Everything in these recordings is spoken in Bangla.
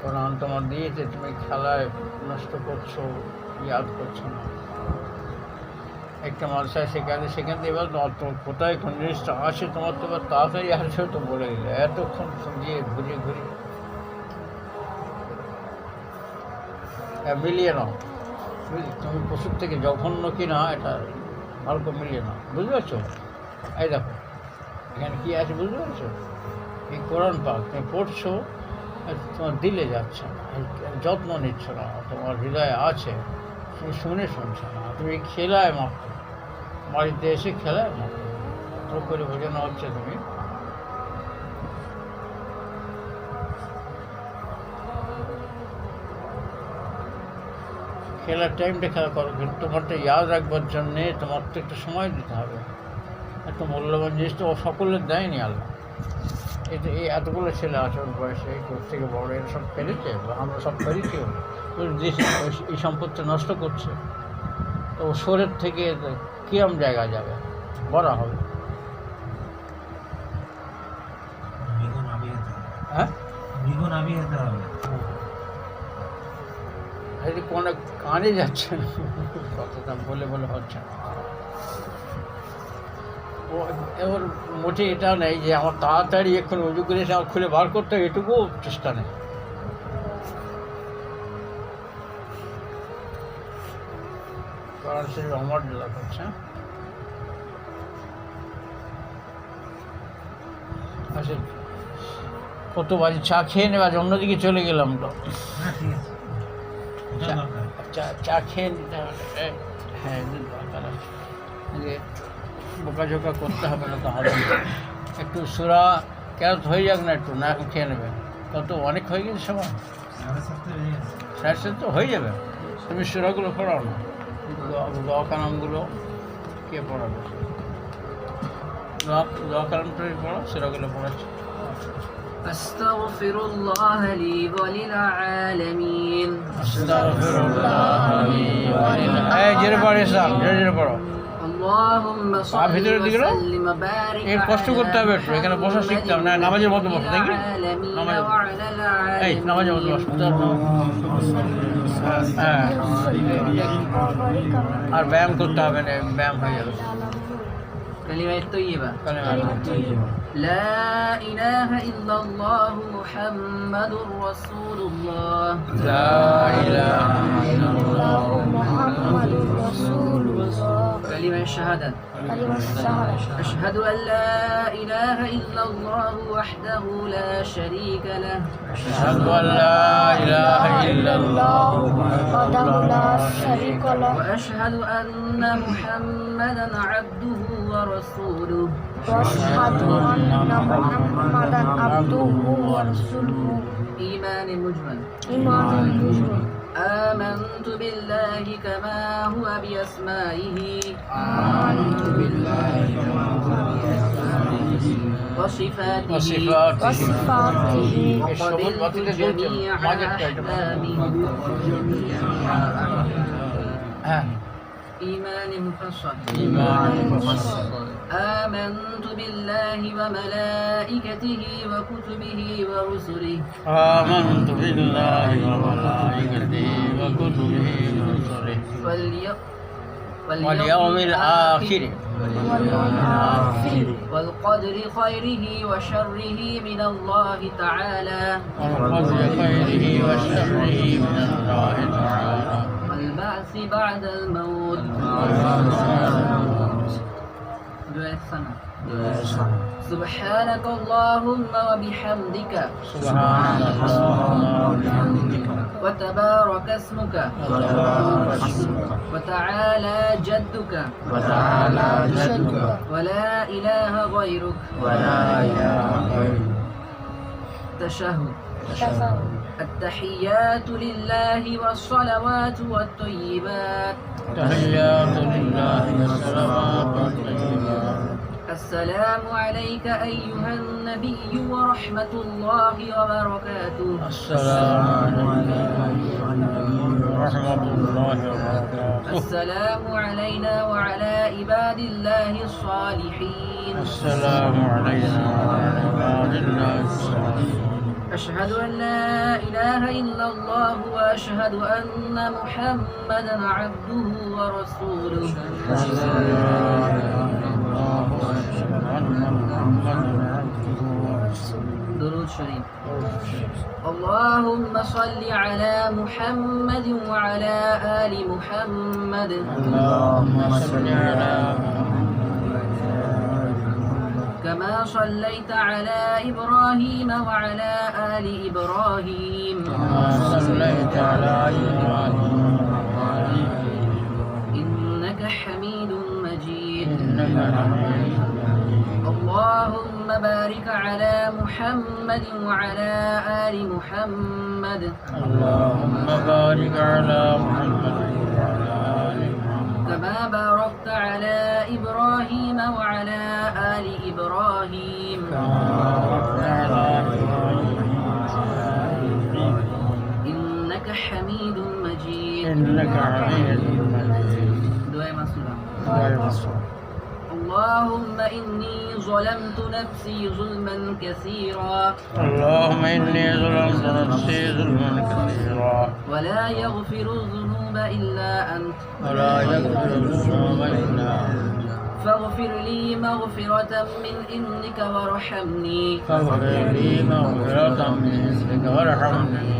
কোরআন তোমার দিয়েছে, তুমি খেলায় নষ্ট করছো, ইয়াদ করছো না। একটা মাদ্রাসায় শেখাতে শেখাতে এবার তোমার কোথায় কোন জিনিসটা আসে তোমার তো এবার তাড়াতাড়ি আসে তো বলে দিলে, এতক্ষণ দিয়ে ঘুরিয়ে ঘুরিয়ে মিলিয়ে নাও। বুঝলি, তুমি পশুর থেকে জঘন্য কিনা এটা ভালো করে মিলিয়ে নাও, বুঝতে পারছো? এই দেখো এখানে কী আছে বুঝতে পারছো? এই কোরআন পাক তুমি পড়ছো, তোমার দিলে যাচ্ছে না, যত্ন নিচ্ছ না, তোমার হৃদয়ে আছে, তুমি শুনছো না, তুমি খেলায় মাত্র, বাড়িতে এসে খেলায় মাত্র তো করে বোঝানো হচ্ছে তুমি খেলার টাইমটা খেলা করো, কিন্তু তোমারটা ইয়াদ রাখবার জন্যে তোমার তো একটু সময় দিতে হবে। একটা মূল্যবান জিনিস তো সকলের দেয়নি আল্লাহ। এই এতগুলো ছেলে আছে ওর বয়সে, এই থেকে বড়, এরা সব পেরেছে, আমরা সব পেরেছি। এই সম্পদটা নষ্ট করছে, তো শরীর থেকে কিরম জায়গা যাবে, বড় হবে। হ্যাঁ, এই কোনো কানে যাচ্ছে না, কথাটা বলে বলে হচ্ছে না। ওর মোটে এটা নেই যে আমার তাড়াতাড়ি এখন উজু করে এসে আমার খুলে বার করতে হবে, এটুকু চেষ্টা নেই। কারণ সে আমার জেলা করছে। আচ্ছা, কত বাজে, চা খেয়ে নেবে, আজ অন্যদিকে চলে গেলাম তো। চা খেয়ে নিতে হবে। হ্যাঁ, দরকার আছে, বোকাঝোকা করতে হবে না, তো হবে একটু সুরা কেরাত হয়ে যাক না একটু, না এখন খেয়ে নেবে। কত অনেক হয়ে গেছে সময়, 7:30 তো হয়ে যাবে। তুমি সুরাগুলো পড়াও না, দোয়া কালামগুলো কে পড়াবে? দোয়া কালামটাই পড়ো, সুরাগুলো পড়াচ্ছি। أستغفر الله لي وللعالمين. أستغفر الله لي وللعالمين. جري পড়ো ইসলাম, জোরে পড়ো। اللهم صل وسلم وبارك على কষ্ট করতে হবে একটু, এখানে বসা শিখতে হবে না, নামাজের মতো বসো, দেখি এই নামাজের মতো বসো। হ্যাঁ, আর ব্যায়াম করতে হবে না, ব্যায়াম হয়ে যাবে। كلمة طيبة. لا إله إلا الله محمد رسول الله. لا إله إلا الله محمد رسول الله. كلمة الشهادة. أشهد أن لا إله إلا الله وحده لا شريك له. أشهد أن لا إله إلا الله وحده لا شريك له. وأشهد أن محمدا عبده ورسوله. وأشهد أن محمدا عبده ورسوله. إيمان مجمل. إيمان مجمل. آمنت بالله كما هو بأسمائه. آمنت بالله كما هو بأسمائه وصفاته وقبلت جميع أحكامه. إيمان مفصل. آمنت بالله وملائكته وكتبه ورسله. آمنت بالله وملائكته وكتبه ورسله واليوم الآخر والقدر خيره وشره من الله تعالى. والقدر خيره وشره من الله تعالى. والبعث بعد الموت. سبحانك اللهم وبحمدك. سبحانك اللهم وبحمدك. وتبارك اسمك. وتعالى جدك. ولا إله غيرك. تشهد. التحيات لله والصلوات والطيبات. تحيات لله والصلوات والطيبات. السلام عليك أيها النبي ورحمة الله وبركاته. السلام عليك ورحمة الله وبركاته. السلام علينا وعلى عباد الله الصالحين. السلام علينا وعلى عباد الله الصالحين. أشهد أن لا إله إلا الله وأشهد أن محمدا عبده ورسوله درود شريف اللهم صل على محمد وعلى آل محمد اللهم صل على كما صليت على إبراهيم وعلى آل إبراهيم كما صليت على إبراهيم إنك حميد مجيد إنك حميد اللهم بارك على محمد وعلى آل محمد اللهم بارك على محمد وعلى آل محمد كما باركت على إبراهيم وعلى آل إبراهيم كما باركت على إبراهيم وعلى آل إبراهيم إنك حميد مجيد إنك حميد مجيد. دعاء مسلم اللهم اللهم إني ظلمت نفسي ظلما كثيرا اللهم إني ظلمت نفسي ظلما كثيرا ولا يغفر الذنوب إلا أنت ولا يغفر الذنوب إلا أنت فاغفر لي مغفرة من عندك وارحمني فاغفر لي مغفرة من عندك وارحمني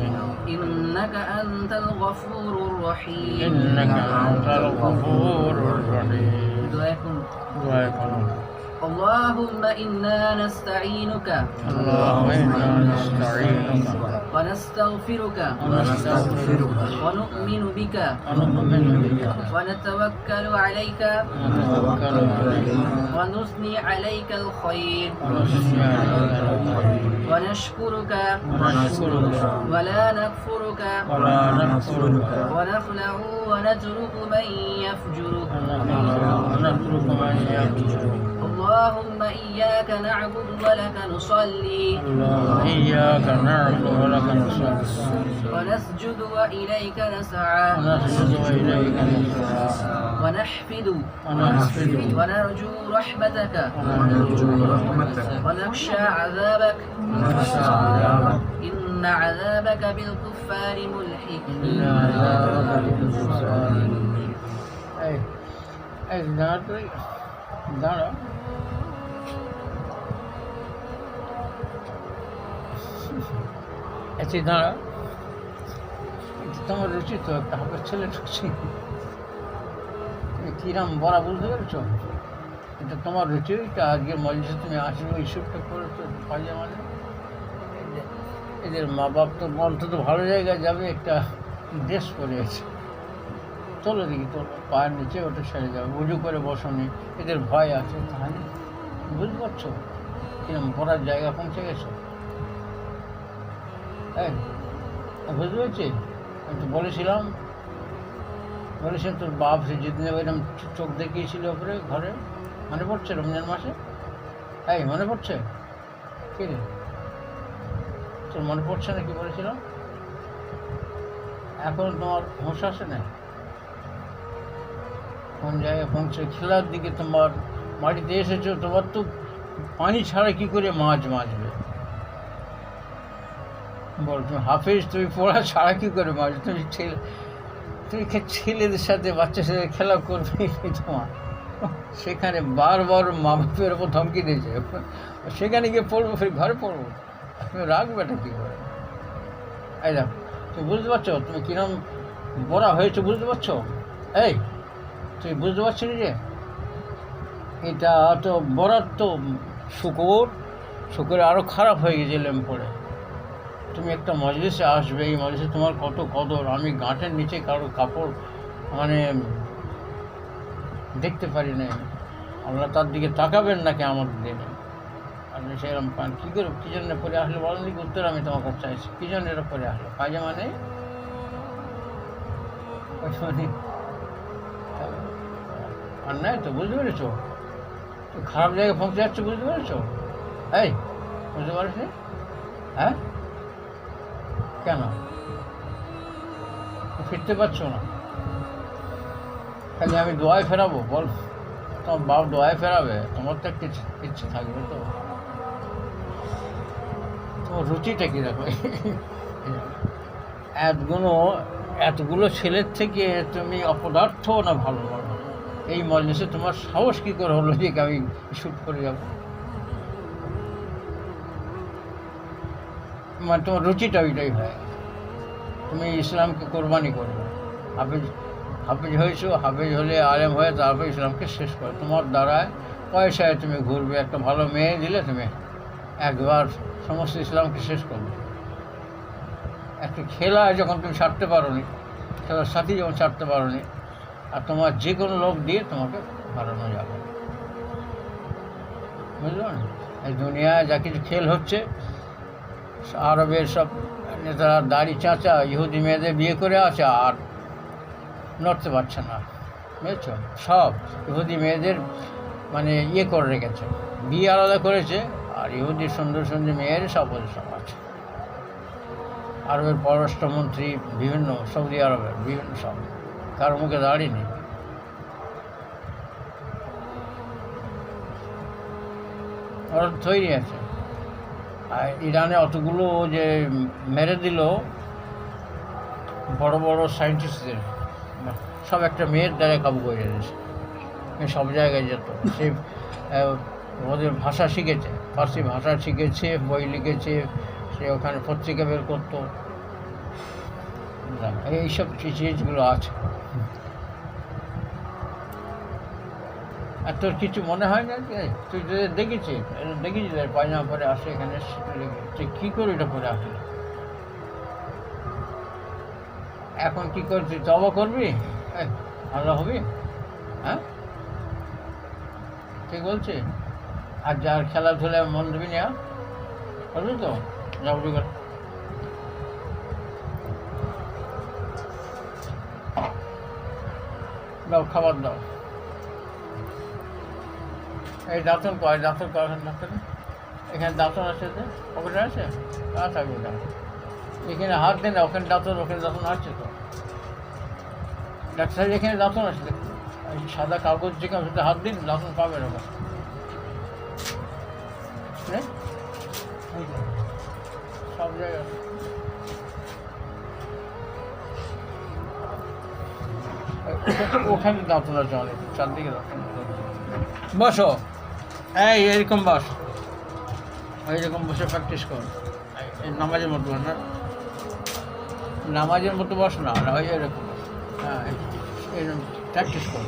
إنك أنت الغفور الرحيم إنك أنت الغفور الرحيم. دعاءكم دعاءكم. اللهم إنا نستعينك اللهم إنا نستعينك ونستغفرك ونستغفرك ونؤمن بك ونؤمن بك ونتوكل عليك ونتوكل عليك ونثني عليك الخير ونثني عليك الخير ونشكرك ونشكرك ولا نكفرك ولا نكفرك ونخلع ونترك من يفجرك ونترك من يفجرك. اللهم إياك نعبد ولك نصلي اللهم إياك نعبد ولك نصلي ونسجد وإليك نسعى ونسجد إليك نسعى ونحفد ونحفد ونرجو رحمتك ونرجو رحمتك ونخشى عذابك ونخشى عذابك إن عذابك بالكفار ملحق إن عذابك بالكفار أي أي দাঁড়া আচ্ছা দাঁড়া তোমার রুচি তো একটা হাফের ছেলে ঢুকছি তুমি কিরাম বড়া বুঝতে পেরেছো এটা তোমার রুচি এটা আজকে মজলিসে তুমি আসবে ওই শ্যুটটা করেছো পায়জামানে এদের মা বাপ তো অন্তত ভালো জায়গায় যাবে একটা ড্রেস পরে আছে চলো দেখি তোর পায়ের নিচে ওটা সেরে যাবে উজু করে বসনি এদের ভয় আছে তাহলে বুঝতে পারছো কিরম পড়ার জায়গা পৌঁছে গেছো হ্যাঁ বুঝতে পারছি আমি তো বলেছিলাম তোর বাপ সে যেদিন এরকম চোখ দেখিয়েছিল ওপরে ঘরে মনে পড়ছে রমজান মাসে এই মনে পড়ছে কি রে তোর মনে পড়ছে না কি বলেছিলাম এখন তোমার হোঁশ আসে না কোন জায়গায় পৌঁছে খেলার দিকে তোমার মাটিতে এসেছো তোমার তো পানি ছাড়া কি করে মাছ মাছবে বল তুমি হাফেজ তুমি পড়া ছাড়া কি করে মাছ তুমি ছেলেদের সাথে বাচ্চার সাথে খেলা করবে তোমার সেখানে বারবার মা বাপের ওপর ধমকি দিয়েছে সেখানে গিয়ে পড়বো ফের ঘরে পড়বো তুমি রাখবে এটা কী করে এই দেখো তুমি বুঝতে পারছো তুমি কিরম বড়া হয়েছো বুঝতে পারছো এই তুই বুঝতে পারছিস যে এটা তো বরাত তো শুকর আরও খারাপ হয়ে গেছে লেম পড়ে তুমি একটা মজলিসে আসবে এই মজলিসে তোমার কত কদর আমি গাঁটের নিচে কারো কাপড় মানে দেখতে পারি না আল্লাহ তার দিকে তাকাবেন নাকি আমার দিনে আপনি সেরকম পান কী করে কী জন্য পরে আসলে বলেন দিকে উত্তর আমি তোমার কাছে চাইছি কী জন্য এটা পরে আসলো পায়জামা নেই আর নাই তো বুঝতে পেরেছো তো খারাপ জায়গায় পৌঁছে যাচ্ছে বুঝতে পেরেছো এই বুঝতে পারিস নি হ্যাঁ কেন ফিরতে পারছো না খালি আমি দোয়ায় ফেরাবো বল তোমার বাপ দোয়ায় ফেরাবে তোমার তো একটা ইচ্ছে থাকবে তো তোমার রুচিটা কী দেখো, এতগুলো ছেলের থেকে তুমি অপদার্থ না ভালো বলো, এই মজলিসে তোমার সাহস কী করে হলো যে আমি শ্যুট করে যাব? মানে তোমার রুচিটা ওইটাই হয়, তুমি ইসলামকে কোরবানি করবে। হাফেজ হয়েছো, হাফেজ হলে আলেম হয়ে তারপর ইসলামকে শেষ করে, তোমার দ্বারায় পয়সায় তুমি ঘুরবে, একটা ভালো মেয়ে দিলে তুমি একবার সমস্ত ইসলামকে শেষ করবে। একটা খেলায় যখন তুমি ছাড়তে পারো নি, খেলার সাথী যখন ছাড়তে পারো নি, আর তোমার যে কোনো লোক দিয়ে তোমাকে হারানো যাবে, বুঝলো না? এই দুনিয়ায় যা কিছু খেল হচ্ছে, আরবের সব নেতারা দাড়ি চাঁচা ইহুদি মেয়েদের বিয়ে করে আছে আর নড়তে পারছে না, বুঝেছ? সব ইহুদি মেয়েদের মানে করে রেখেছে, বিয়ে আলাদা করেছে, আর ইহুদির সুন্দর সুন্দর মেয়ের সব আছে। আরবের পররাষ্ট্রমন্ত্রী বিভিন্ন, সৌদি আরবের বিভিন্ন, সব কারোর মুখে দাঁড়িয়ে নেই। ওরা তৈরি আছে। আর ইরানে অতগুলো যে মেরে দিল বড় বড় সায়েন্টিস্টদের, সব একটা মেয়ের দ্বারা কাবু করে দিয়েছে। সব জায়গায় যেত, সে ওদের ভাষা শিখেছে, ফার্সি ভাষা শিখেছে, বই লিখেছে, সে ওখানে পত্রিকা বের করতো, এইসব জিনিসগুলো আছে। আর তোর কিছু মনে হয় না যে তুই যদি দেখেছিস পায়জামা পরে আসে এখানে, তুই কী করে এটা পরে আসলে? এখন কী করছিস, তওবা করবি, আল্লাহ হবি? হ্যাঁ, ঠিক বলছি? আর যার খেলাধুলায় মন দেবি না, করবি তো? যাবি কর। দাও, খাবার দাও। এই দাঁতন কয়, দাঁতন কয়, দাঁতন এখানে দাঁতন আছে, যে ওখানে আছে, থাকবে না। এখানে হাত দেন না, ওখানে দাঁতন আছে তো। ডাক্তার এখানে দাঁতন আছে, সাদা কাগজ যেখানে সেটা হাত দিন, দাঁতন পাবেন ওখানে। সব জায়গায় ওখানে দাঁতন আছে অনেক, চারদিকে দাঁতন। বসো, এইরকম বস, এইরকম বসে প্র্যাকটিস কর, নামাজের মতো বস না, নামাজের মতো বস না, ওই এরকম, হ্যাঁ এরকম প্র্যাকটিস কর,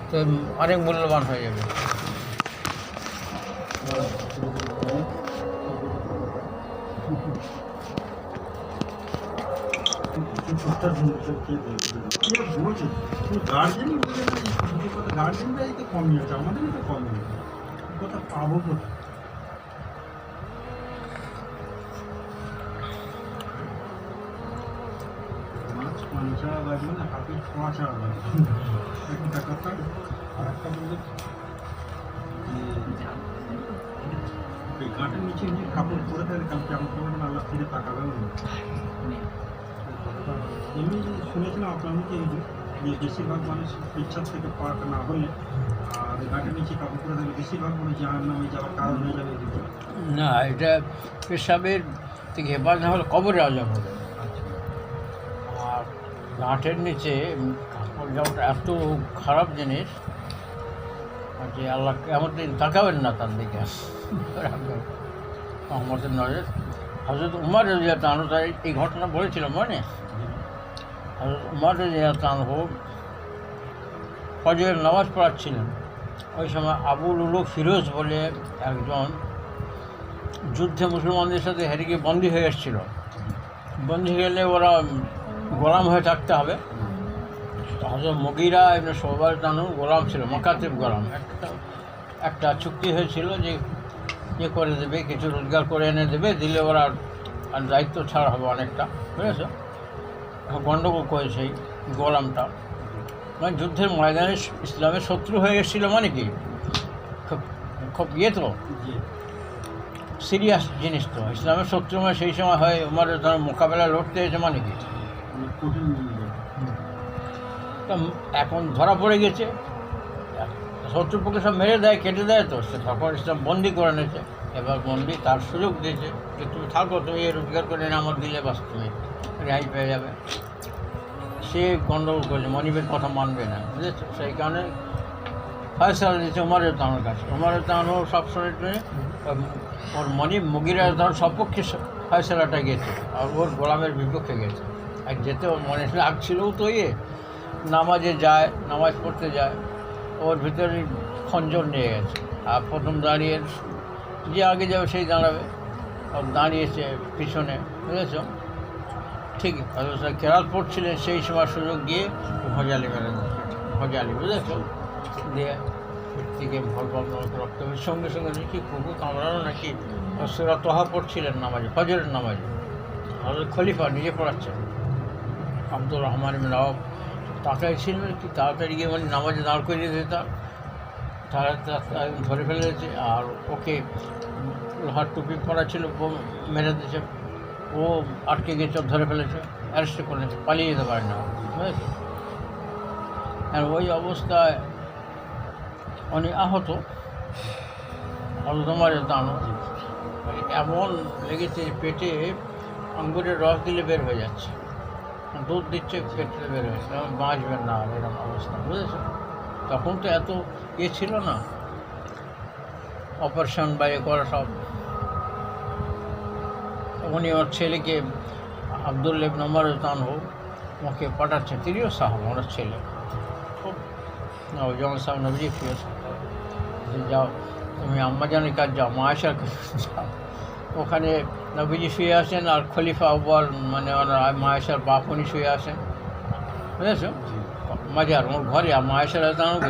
তো অনেক মূল্যবান হয়ে যাবে। গার্জেনরাই তো কমই আছে, আমাদেরই তো কমই আছে, কোথা পাবো কোথায়? মাছ পঞ্চাশ লাগবে না, হাতে ছোঁয়া ছাড়া লাগবে একটা কথা। আর একটা বলতে যে ঘাটের নিচে যে কাপড় পরে থাকে, কেমন কেমন আল্লাহ ফিরে তাকাবেন। এমনি শুনেছিলাম আপনার মুখে যে বেশিরভাগ মানুষ ইচ্ছার থেকে পাক না হলে আর ঘাটের নিচে কাপড় পরে থাকলে বেশিরভাগ মানুষ জাহান্নামে যাওয়ার কারণ হয়ে যাবে। না, এটা পেশাবের থেকে হেফাজত না হলে কবরে আজাব হবে। আর ঘাটের নিচে কাপড় যাওয়াটা এত খারাপ জিনিস যে আল্লাহ কেমন দিন তাকাবেন না তার দিকে। আমাদের নজর হযরত উমর রাদিয়াল্লাহু আনহু এই ঘটনা বলেছিল, মনে? হযরত উমর রাদিয়াল্লাহু আনহু ফজরের নামাজ পড়াচ্ছিলেন, ওই সময় আবু লুলু ফিরোজ বলে একজন যুদ্ধে মুসলমানদের সাথে হেরে গিয়ে বন্দী হয়ে এসেছিল। বন্দী গেলে ওরা গোলাম হয়ে থাকতে হবে। হযরত মুগীরা ইবনে শুবা গোলাম ছিল, মাকাতিব গোলাম। একটা চুক্তি হয়েছিল যে ইয়ে করে দেবে, কিছু রোজগার করে এনে দেবে, দিলে ওরা আর দায়িত্ব ছাড়া হবে অনেকটা, বুঝেছ? গণ্ডগোল করেছে এই গোলামটা, মানে যুদ্ধের ময়দানে ইসলামের শত্রু হয়ে এসেছিলো, মানে কি খুব ইয়ে তো সিরিয়াস জিনিস তো, ইসলামের শত্রু মানে সেই সময় হয় উমর ধর মোকাবেলা লড়তে হয়েছে, মানে কি তো এখন ধরা পড়ে গেছে। শত্রুপক্ষে সব মেরে দেয়, কেটে দেয়, তো সে তখন ইসলাম বন্দি করে নিয়েছে। এবার বন্দি তার সুযোগ দিয়েছে যে তুমি থাকো, তুমি এই রোজগার করে এনে আমার দিলে বাস তুমি রেহাই পেয়ে যাবে। সে গণ্ডগোল করেছে, মনিবের কথা মানবে না, বুঝেছো? সেই কারণে ফয়সালা দিয়েছে উমরের তানোর কাছে। উমরের তানো সবসময় ওর মনিব মুগিরা তার সপক্ষে ফয়সালাটা গেছে, আর ওর গোলামের বিপক্ষে গেছে। আর যেতে ওর মনে লাগছিলও তো নামাজে যায়, নামাজ পড়তে যায়, ওর ভিতরে খঞ্জন নিয়ে গেছে। আর প্রথম দাঁড়িয়ে যে আগে যাবে সেই দাঁড়াবে, দাঁড়িয়েছে পিছনে, বুঝেছ? ঠিক কেরাত পড়ছিলেন, সেই সময় সুযোগ গিয়ে ভজালি মেরে দিচ্ছে, ভজালি, বুঝেছ? দিয়ে থেকে ভল রক্ত সঙ্গে সঙ্গে দেখি কুকু কামড়ানো নাকি সুরা তোহা পড়ছিলেন নামাজে, ফজরের নামাজে। হযরত খলিফা নিজে পড়াচ্ছেন, আব্দুর রহমান ইবনে আওফ তাকাই ছিলেন কি তাড়াতাড়ি গিয়ে মানে নামাজে দাঁড় করিয়ে দিতাম, তারা ধরে ফেলেছে। আর ওকে লোহার টুপি পরা ছিল, মেরে দিয়েছে, ও আটকে গেছে, ধরে ফেলেছে, অ্যারেস্ট করেছে, পালিয়ে যেতে পারে না, বুঝেছে? আর ওই অবস্থায় উনি আহত। তোমার দানো এমন লেগেছে পেটে, আঙ্গুরের রস দিলে বের হয়ে যাচ্ছে, দুধ দিচ্ছে পেটে বের হয়েছে, বাঁচবেন না, এরকম অবস্থা, বুঝেছো? তখন তো এত ছিল না, অপারেশন বাইরে করা সব। উনি ওর ছেলেকে আব্দুল্লাহ ইবনে উমর তানহু ওকে পাঠাচ্ছেন, তিনিও সাহাবা, ওনার ছেলে খুব নওজওয়ান সাহেব, নবীজি প্রিয়, যাও তুমি আম্মাজানের কাজ যাও, মা আয়েশার কাছে যাও। ওখানে নবীজি শুয়ে আসেন, আর খলিফা আউয়াল মানে মা আয়েশার বাপ উনি শুয়ে আসেন, বুঝেছো? মাজার ওর ঘরে, আর মা আয়েশার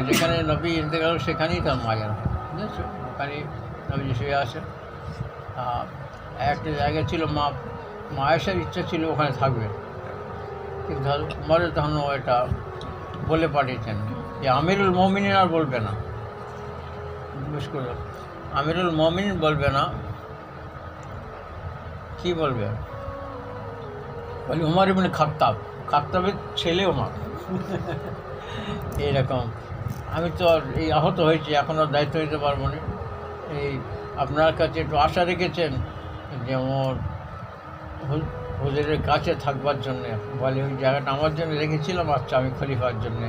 যেখানে নবী ইন্তেকাল সেখানেই তার মাজার, বুঝেছো? ওখানে নবীজি শুয়ে আসেন। একটা জায়গা ছিল, মা আয়েশার ইচ্ছা ছিল ওখানে থাকবে, কিন্তু উমরের তখন এটা বলে পাঠিয়েছেন যে আমিরুল মুমিনিন আর বলবে না, বুঝ করে আমিরুল মুমিনিন বলবে না, কি বলবে? বলি উমর ইবনে খাত্তাব, খাত্তাবের ছেলে উমর। এইরকম আমি তো আর এই আহত হয়েছি, এখন আর দায়িত্ব নিতে পারবো না। এই আপনার কাছে একটু আশা রেখেছেন যে ওর হুজুরের কাছে থাকবার জন্যে, বলে ওই জায়গাটা আমার জন্য রেখেছিলাম, আচ্ছা আমি খলিফার জন্যে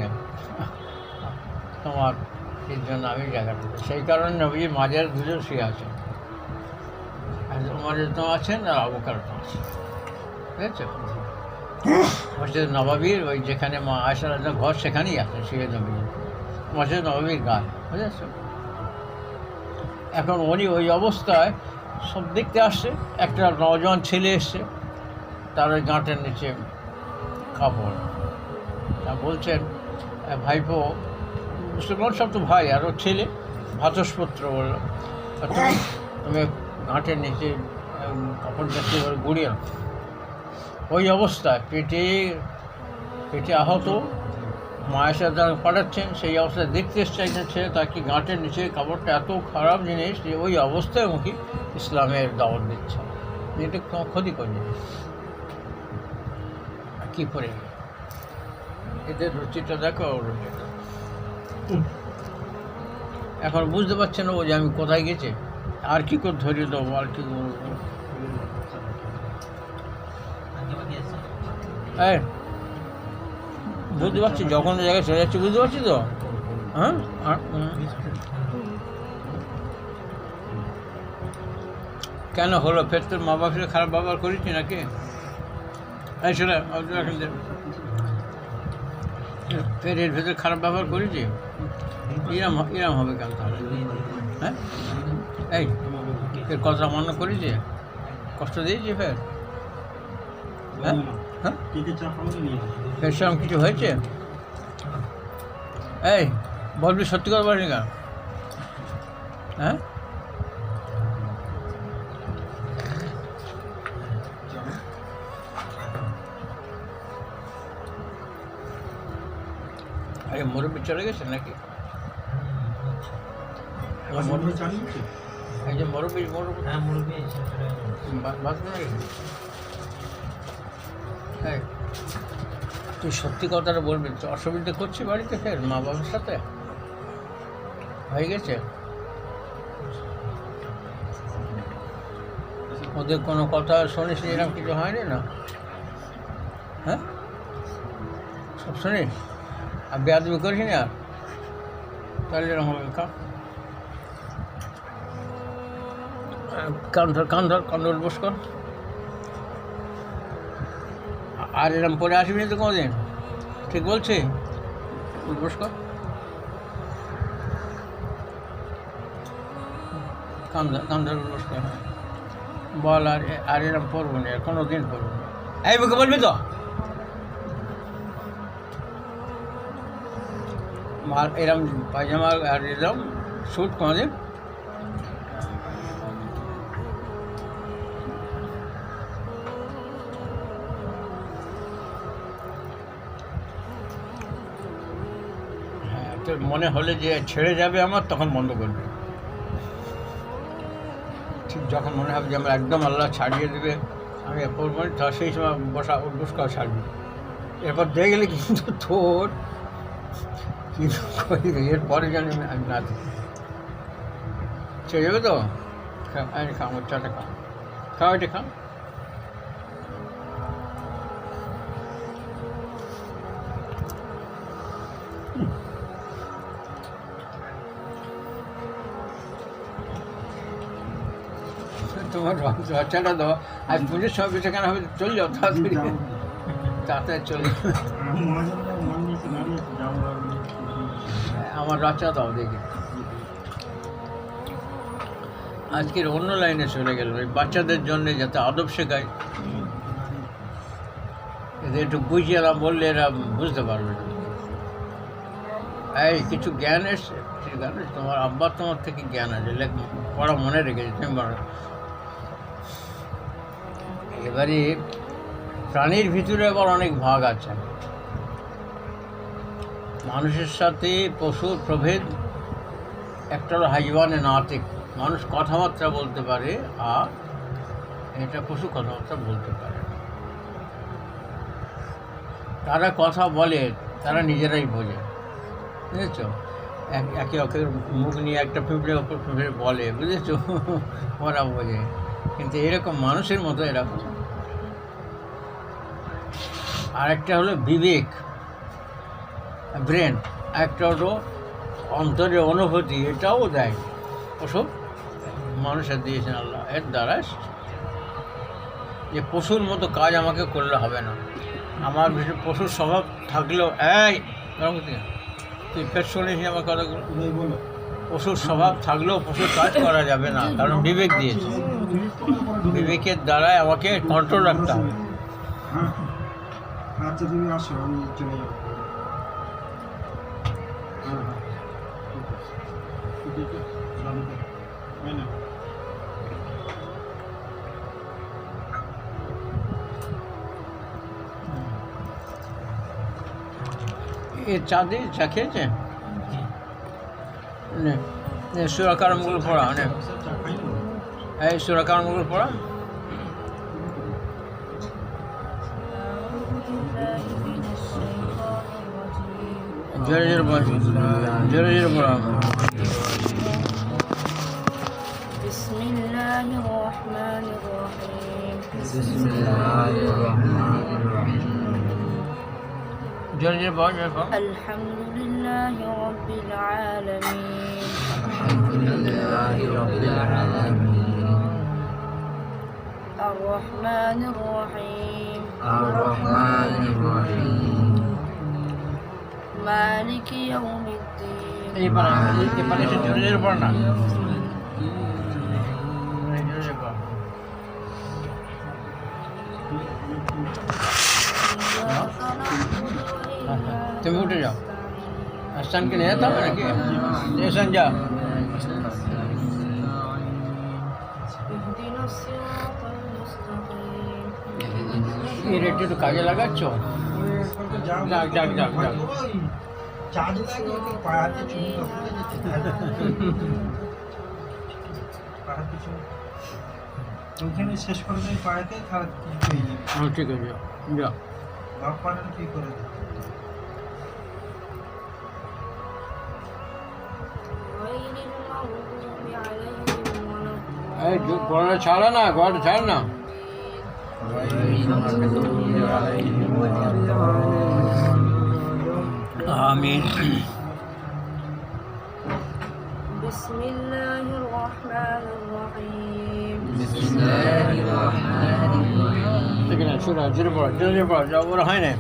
তোমার এর জন্য আমি জায়গাটা, সেই কারণে নবী মাজার দুজন শুয়ে আছেন, উমর তো আছেন আর আবু বকর তো আছেন, বুঝেছো? মসজিদ নববীর ওই যেখানে মা আয়েশা রাদিয়াল্লাহু ঘর সেখানেই আছে শুয়ে নবী, মসজিদ নববীর গায়ে, বুঝেছো? এখন উনি ওই অবস্থায় সব দেখতে আসছে, একটা নওজোয়ান ছেলে এসছে, তার ওই গাঁটের নিচে কাপড়, তা বলছেন ভাইপো, মুসলমান সব তো ভাই, আর ওর ছেলে ভাতসপুত্র, বললো তুমি ঘাটের নিচে কাপড় দেখতে গুড়িয়ে। ওই অবস্থায় পেটে আহত, মায়ের সাথে পাঠাচ্ছেন, সেই অবস্থায় দেখতে এসছে একজন ছেলে, তাকে গাঁটের নিচে কাপড়টা এত খারাপ জিনিস যে ওই অবস্থায় মুখী ইসলামের দাওয়াত দিচ্ছে, এটা ক্ষতি করবে কী করে? এদের রুচিটা দেখো, রুচিটা এখন বুঝতে পারছে না ও যে আমি কোথায় গেছে, আর কী করে ধরিয়ে দেবো, আর কী করবো? হ্যাঁ বুঝতে পারছি, যখন জায়গায় চলে যাচ্ছি, বুঝতে পারছি তো। হ্যাঁ কেন হলো? ফের তোর মা বাপের খারাপ ব্যবহার করেছি নাকি? এই শোনা, ফের এর ভেতরে খারাপ ব্যবহার করেছি, এরম হবে কেন তাহলে? হ্যাঁ এই এর কথা মান্য করেছি, কষ্ট দিয়েছি ফের? হ্যাঁ হ্যাঁ ফের সেরকম কিছু হয়েছে? এই বলবি সত্যি কথা বলিনি কেন? হ্যাঁ আরে মুরব্বী চলে গেছে নাকি? এই যে মুরব্বী তুই সত্যি কথাটা বলবি, অসুবিধা করছি বাড়িতে ফের মা বাবার সাথে? হয়ে গেছে? ওদের কোনো কথা শুনিস এরকম কিছু হয়নি না? হ্যাঁ, সব শুনিস? আর বেয়াদবি করিস না? তাহলে এরকম হবে। কান ধর বস কর। আর এরকম পরে আসবি না তো কোনোদিন, ঠিক বলছি? বস কর, কান ধর বস কর। বল আর এরকম পড়বো না, কোনো দিন পড়বো না। এই মুখে বলবি তো? মাল এরম পায়জামা আর এরম স্যুট কোনোদিন? হ্যাঁ, তোর মনে হলে যে ছেড়ে যাবে আমার, তখন বন্ধ করবে। ঠিক যখন মনে হবে যে আমার একদম আল্লাহ ছাড়িয়ে দেবে, আমি পড়বো না, সেই সময় উঠবস করা ছাড়বি। এরপর দেখে গেলে কিন্তু তোর কিন্তু এরপরে জানি আমি না দেখি ছেড়ে যাবে তো। খাও আমার চাটা খাও এটা খাও। তোমার বাচ্চাটা দাও, আজ পুজোর সময় সেখানে হবে, চলে যাও তাড়াতাড়ি চলে আমার বাচ্চা দাও দেখি। আজকের অন্য লাইনে চলে গেল, ওই বাচ্চাদের জন্য যাতে আদব শেখায়, এদের একটু বুঝিয়ে না বললে এরা বুঝতে পারবে না। এই কিছু জ্ঞান এসছে, ঠিক আছে? তোমার আব্বার তোমার থেকে জ্ঞান আছে, পড়া মনে রেখেছে তুমি বলো। এবারে প্রাণীর ভিতরে আবার অনেক ভাগ আছে। মানুষের সাথে পশুর প্রভেদ একটা হলো হাইওয়ানে নাতিক, মানুষ কথাবার্তা বলতে পারে, আর এটা পশু কথাবার্তা বলতে পারে না। তারা কথা বলে, তারা নিজেরাই বোঝে, বুঝেছ? একে অপরের মুখ নিয়ে একটা পিঁপড়ে অপর পিঁপড়ে বলে, বুঝেছ? ওরা বোঝে, কিন্তু এরকম মানুষের মতো এরকম। আর একটা হলো বিবেক, ব্রেন, একটা হলো অন্তরের অনুভূতি, এটাও দেয় ওসব মানুষের দিয়েছেন আল্লাহ। এর দ্বারা যে পশুর মতো কাজ আমাকে করলে হবে না। আমার ভিতরে পশুর স্বভাব থাকলেও, তুই ফের শুনিস আমার কথাগুলো, পশুর স্বভাব থাকলেও পশুর কাজ করা যাবে না, কারণ বিবেক দিয়েছে। বিবেকের দ্বারাই আমাকে কন্ট্রোল রাখতে হবে। আচ্ছা তুমি আসো, আমি চলে যাবো। এর চা দিয়ে চা খেয়েছে? সুরাকার মুগুল পড়া, এই সুরাকার মুগুল পড়া। জোরে জোরে পড়া, জোরে জোরে পড়া। বিসমিল্লাহির রহমানির রহিম। জোরে জোরে পড়া, জোরে পড়া। আলহামদুলিল্লাহি রাব্বিল আলামিন। আর রহমানির রহিম। মালিকি ইয়াউমিদ্দিন। এই পারা এসে জোরে জোরে পড়া না, জোরে জোরে পড়া। তুমি উঠে যাও, স্থানকে নিয়ে যেতে হবে নাকি? স্থান যা। এই রেটটা একটু কাজে লাগাচ্ছ? যাক যাক যাক যাক। ওইখানে শেষ করে দেয় পাড়াতে, তাহলে ঠিক আছে, যা। বাপ পাড়া কি করে দেয়? المغضوب عليهم ولا এই গলাটা ছাড়া না, গলাটা ছাড় না। আমিন। بسم الله الرحمن الرحيم ঠিক আছে, শুনো, জোরে পড়ো, জোরে পড়ো, যাও, ওরা হয় না,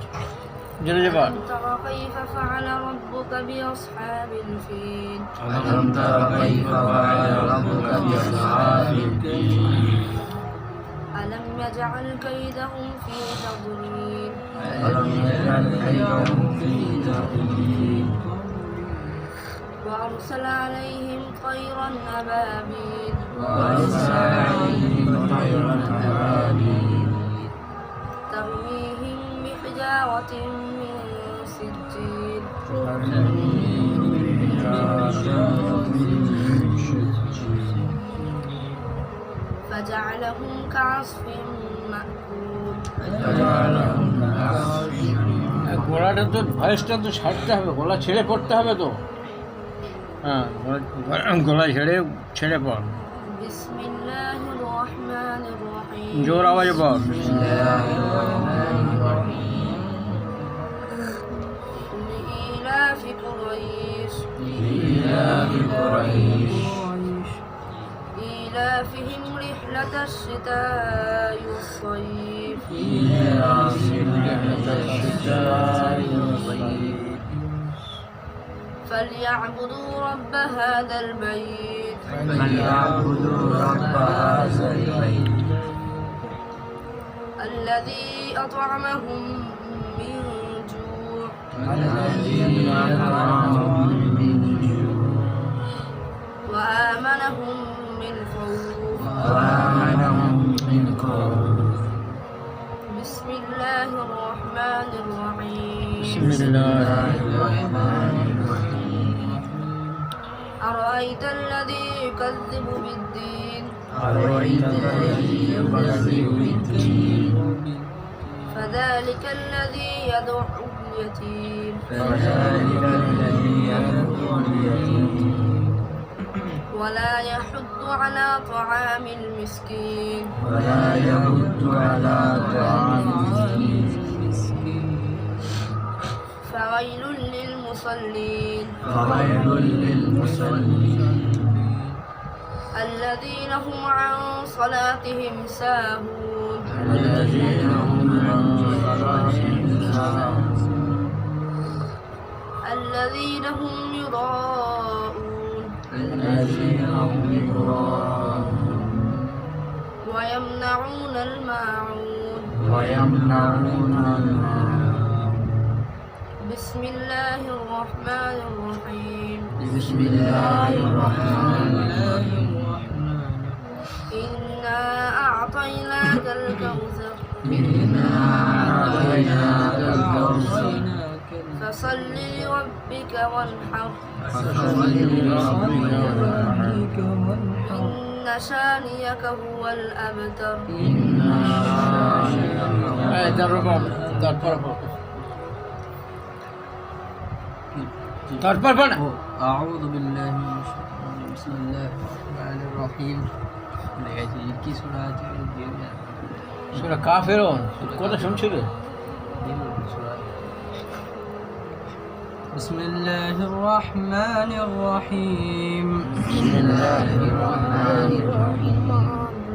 জোরে পড়ো। ألم تر كيف فعل ربك بأصحاب الفيل ألم تر كيف فعل ربك بأصحاب الفيل ألم يجعل كيدهم في تضليل ألم يجعل كيدهم في تضليل وأرسل عليهم طيرا أبابيل وأرسل عليهم طيرا أبابيل ترميهم بحجارة من سجيل فجعلهم كعصف مأكول গলাটা তো, ভয়েসটা তো ছাড়তে হবে, গলা ছেড়ে পড়তে হবে তো। হ্যাঁ, গলা ছেড়ে পড়, بسم الله الرحمن الرحيم জোর আওয়াজে পড়। لإيلاف قريش إيلافهم رحلة الشتاء والصيف فليعبدوا رب هذا البيت الذي أطعمهم من جوع وآمنهم من خوف بسم الله الرحمن الرحيم أرأيت الذي يكذب بالدين فذلك الذي يدعو اليتيم ولا يحض على طعام المسكين فويل للمصلين الذين هم عن صلاتهم ساهون الذين هم يراءون ويمنعون الماعون بسم الله الرحمن الرحيم إنا أعطيناك الكوثر فصل لربك وانحر إن شانيك هو الأبتر তারপর أعوذ بالله من الشيطان بسم الله الرحمن الرحيم কি সূরা আছে সূরা কাফিরুন, কথা শুনছিলে? بسم الله الرحمن الرحيم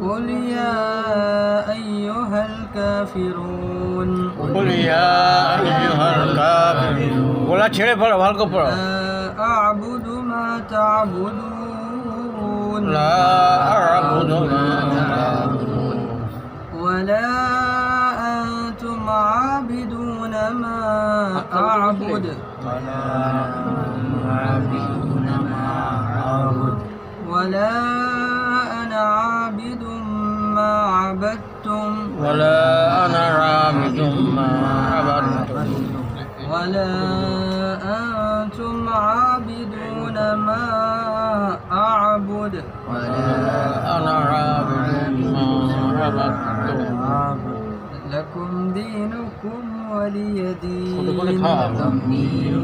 قل يا أيها الكافرون قل يا أيها الكافرون গলা ছেড়ে পড়ো, ভালো করে পড়ো। أعبد ما تعبدون لا أعبد ما تعبدون ولا أنتم عابدون ما أعبد ولا أنا عابد ما عبدتم ولا أنا عابد ما عبدتم ولا أنتم عابدون ما أعبد ولا أنا عابد ما عبدتم لكم دينكم ولي ছোট করে খাও। دين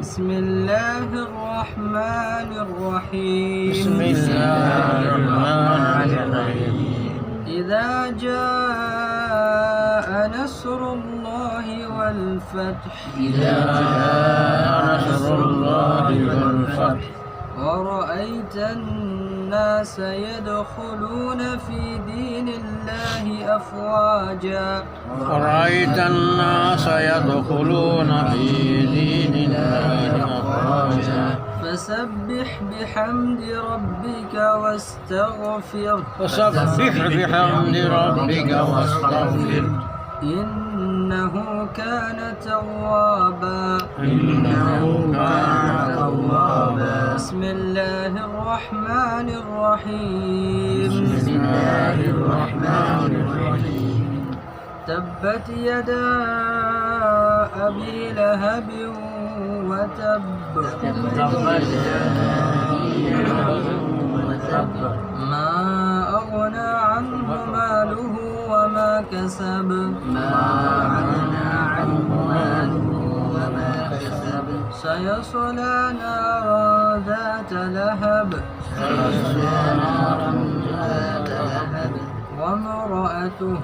بسم الله الرحمن الرحيم بسم الله الرحمن الرحيم إذا جاء نصر الله والفتح إذا جاء نصر الله والفتح ورأيت الناس يدخلون في دين الله أفواجا ورأيت الناس يدخلون في دين الله أفواجا فسبح بحمد ربك واستغفره فسبح بحمد ربك واستغفر إنه كان توابا إنه كان توابا بسم الله الرحمن الرحيم بسم الله الرحمن الرحيم تبت يدا أبي لهب وتب ما أغنى عنه ماله وما كسب سيصلى نارا ذات لهب وامرأته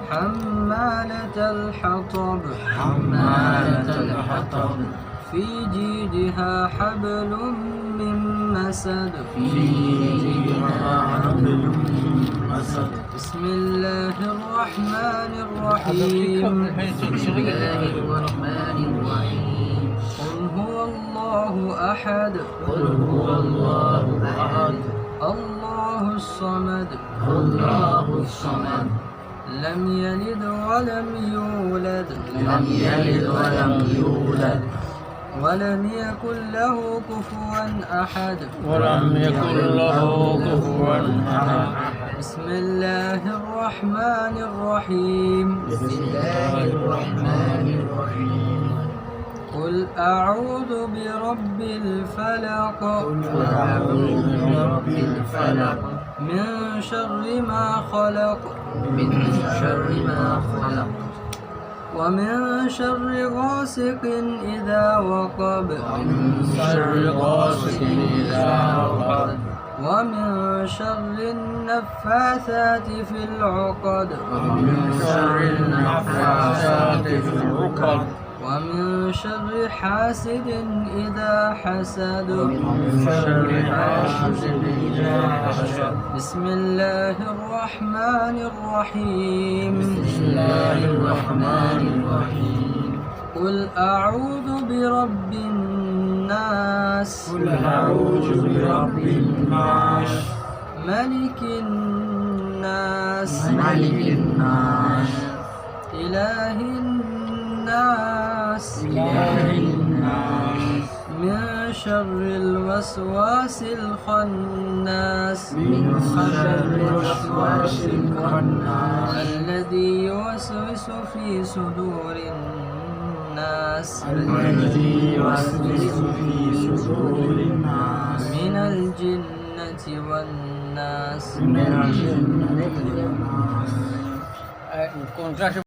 حمالة الحطب في جيدها حبل من مسد بسم الله الرحمن الرحيم قل هو الله أحد الله الصمد لم يلد ولم يولد ولم يكن له كفوا أحد ولم يكن له كفوا أحد بسم الله الرحمن الرحيم قل أعوذ برب الفلق من شر ما خلق ومن شر غاسق إذا وقب ومن شر النفاثات في العقد ومن شر حاسد إذا حسد بسم الله الرحمن الرحيم قل أعوذ برب الناس ملك الناس إله الناس من شر الوسواس الخناس الذي يوسوس في صدور الناس من الجنة والناس